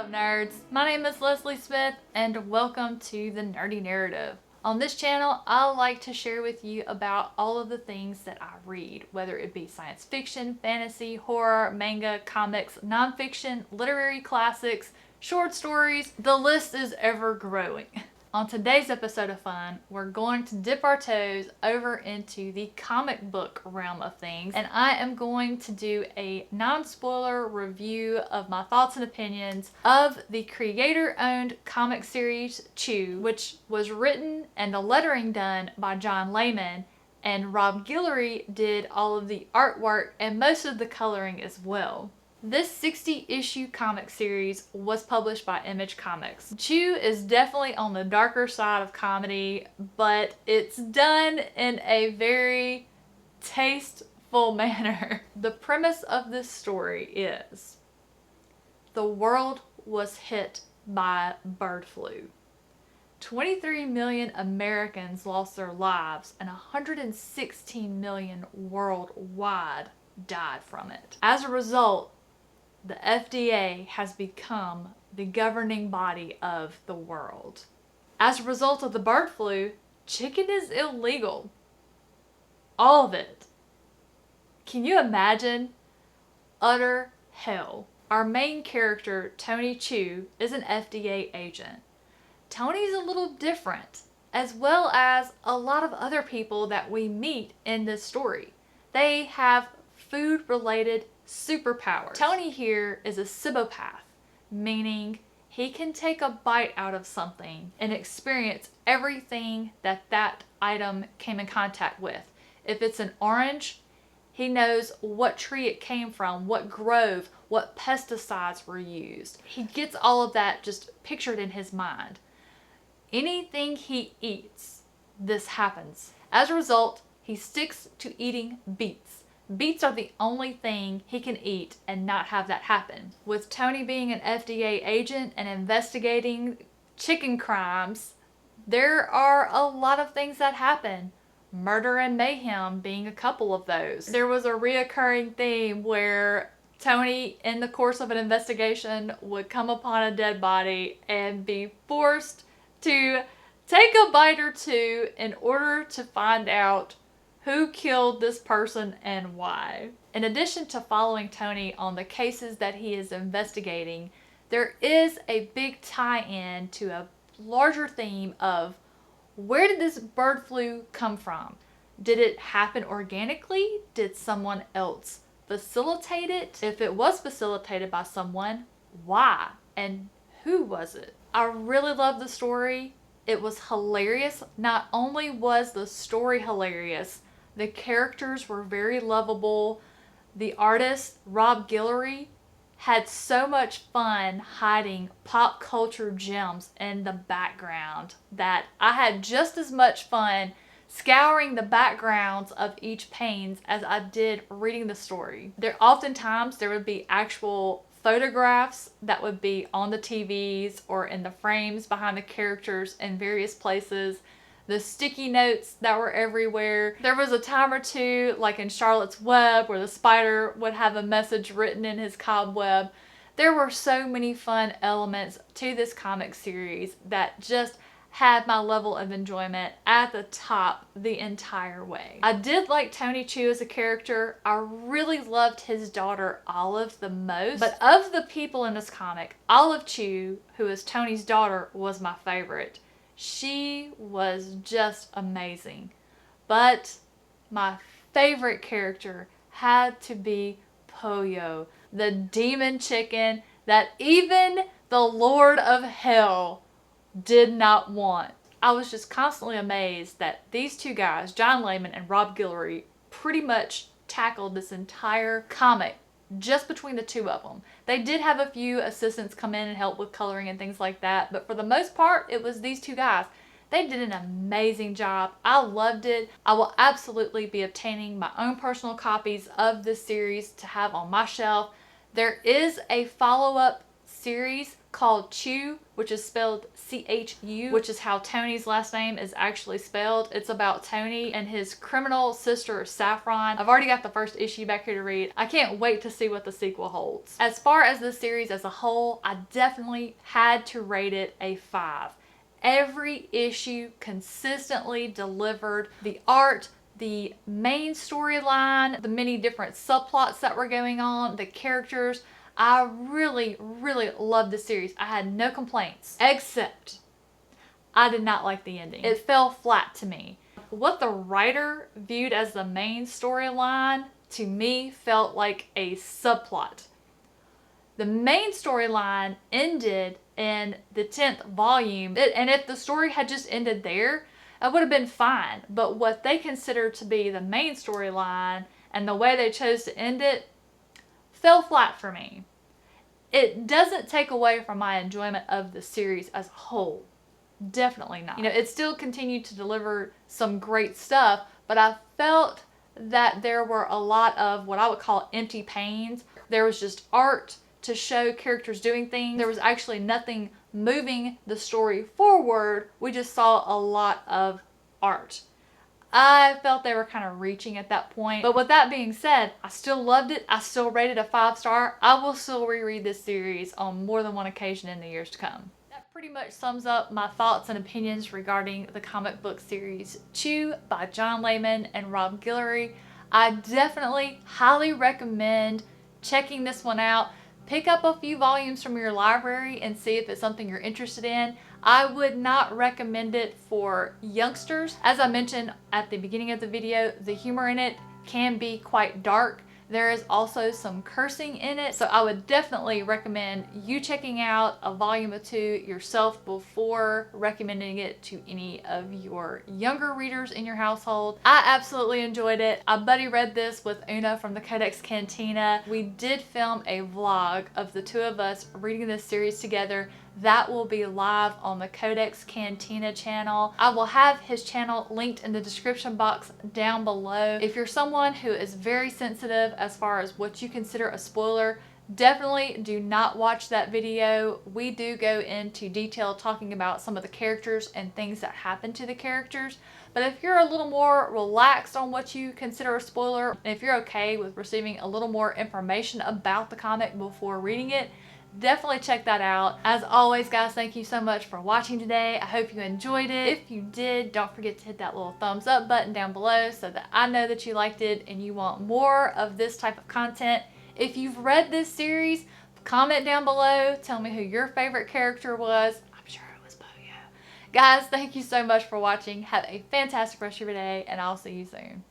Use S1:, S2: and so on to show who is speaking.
S1: up, nerds? My name is Leslie Smith and welcome to The Nerdy Narrative. On this channel, I like to share with you about all of the things that I read, whether it be science fiction, fantasy, horror, manga, comics, nonfiction, literary classics, short stories. The list is ever growing. On today's episode of fun, we're going to dip our toes over into the comic book realm of things, and I am going to do a non-spoiler review of my thoughts and opinions of the creator-owned comic series Chew, which was written and the lettering done by John Layman, and Rob Guillory did all of the artwork and most of the coloring as well. This 60-issue comic series was published by Image Comics. Chew is definitely on the darker side of comedy, but it's done in a very tasteful manner. The premise of this story is the world was hit by bird flu. 23 million Americans lost their lives and 116 million worldwide died from it. As a result, the FDA has become the governing body of the world. As a result of the bird flu, chicken is illegal. All of it. Can you imagine? Utter hell. Our main character, Tony Chew, is an FDA agent. Tony's a little different, as well as a lot of other people that we meet in this story. They have food-related superpowers. Tony here is a cybopath, meaning he can take a bite out of something and experience everything that item came in contact with. If it's an orange, he knows what tree it came from, what grove, what pesticides were used. He gets all of that just pictured in his mind. Anything he eats, this happens. As a result, he sticks to eating beets. Beets are the only thing he can eat and not have that happen. With Tony being an FDA agent and investigating chicken crimes, there are a lot of things that happen. Murder and mayhem being a couple of those. There was a reoccurring theme where Tony, in the course of an investigation, would come upon a dead body and be forced to take a bite or two in order to find out who killed this person and why. In addition to following Tony on the cases that he is investigating, there is a big tie-in to a larger theme of where did this bird flu come from? Did it happen organically? Did someone else facilitate it? If it was facilitated by someone, why? And who was it? I really love the story. It was hilarious. Not only was the story hilarious, the characters were very lovable. The artist, Rob Guillory, had so much fun hiding pop culture gems in the background that I had just as much fun scouring the backgrounds of each page as I did reading the story. Oftentimes there would be actual photographs that would be on the TVs or in the frames behind the characters in various places. The sticky notes that were everywhere. There was a time or two, like in Charlotte's Web, where the spider would have a message written in his cobweb. There were so many fun elements to this comic series that just had my level of enjoyment at the top the entire way. I did like Tony Chew as a character. I really loved his daughter Olive the most. But of the people in this comic, Olive Chew, who is Tony's daughter, was my favorite. She was just amazing. But my favorite character had to be Pollo, the demon chicken that even the Lord of Hell did not want. I was just constantly amazed that these two guys, John Layman and Rob Guillory, pretty much tackled this entire comic just between the two of them. They did have a few assistants come in and help with coloring and things like that, but for the most part, it was these two guys. They did an amazing job. I loved it. I will absolutely be obtaining my own personal copies of this series to have on my shelf. There is a follow-up series called Chew, which is spelled C-H-U, which is how Tony's last name is actually spelled. It's about Tony and his criminal sister Saffron. I've already got the first issue back here to read. I can't wait to see what the sequel holds. As far as the series as a whole, I definitely had to rate it a 5. Every issue consistently delivered. The art, the main storyline, the many different subplots that were going on, the characters. I really, really loved the series. I had no complaints, except I did not like the ending. It fell flat to me. What the writer viewed as the main storyline, to me, felt like a subplot. The main storyline ended in the 10th volume, and if the story had just ended there, it would have been fine. But what they considered to be the main storyline and the way they chose to end it fell flat for me. It doesn't take away from my enjoyment of the series as a whole. Definitely not. You know, it still continued to deliver some great stuff, but I felt that there were a lot of what I would call empty panes. There was just art to show characters doing things. There was actually nothing moving the story forward. We just saw a lot of art. I felt they were kind of reaching at that point. But with that being said, I still loved it. I still rated a 5-star. I will still reread this series on more than one occasion in the years to come. That pretty much sums up my thoughts and opinions regarding the comic book series Chew by John Layman and Rob Guillory. I definitely highly recommend checking this one out. Pick up a few volumes from your library and see if it's something you're interested in. I would not recommend it for youngsters. As I mentioned at the beginning of the video, the humor in it can be quite dark. There is also some cursing in it, so I would definitely recommend you checking out a volume or two yourself before recommending it to any of your younger readers in your household. I absolutely enjoyed it. I buddy read this with Una from the Codex Cantina. We did film a vlog of the two of us reading this series together. That will be live on the Codex Cantina channel. I will have his channel linked in the description box down below. If you're someone who is very sensitive as far as what you consider a spoiler, definitely do not watch that video. We do go into detail talking about some of the characters and things that happen to the characters. But if you're a little more relaxed on what you consider a spoiler, and if you're okay with receiving a little more information about the comic before reading it, definitely check that out. As always, guys, thank you so much for watching today. I hope you enjoyed it. If you did, don't forget to hit that little thumbs up button down below so that I know that you liked it and you want more of this type of content. If you've read this series, comment down below. Tell me who your favorite character was. I'm sure it was Boyo. Guys, thank you so much for watching. Have a fantastic rest of your day, and I'll see you soon.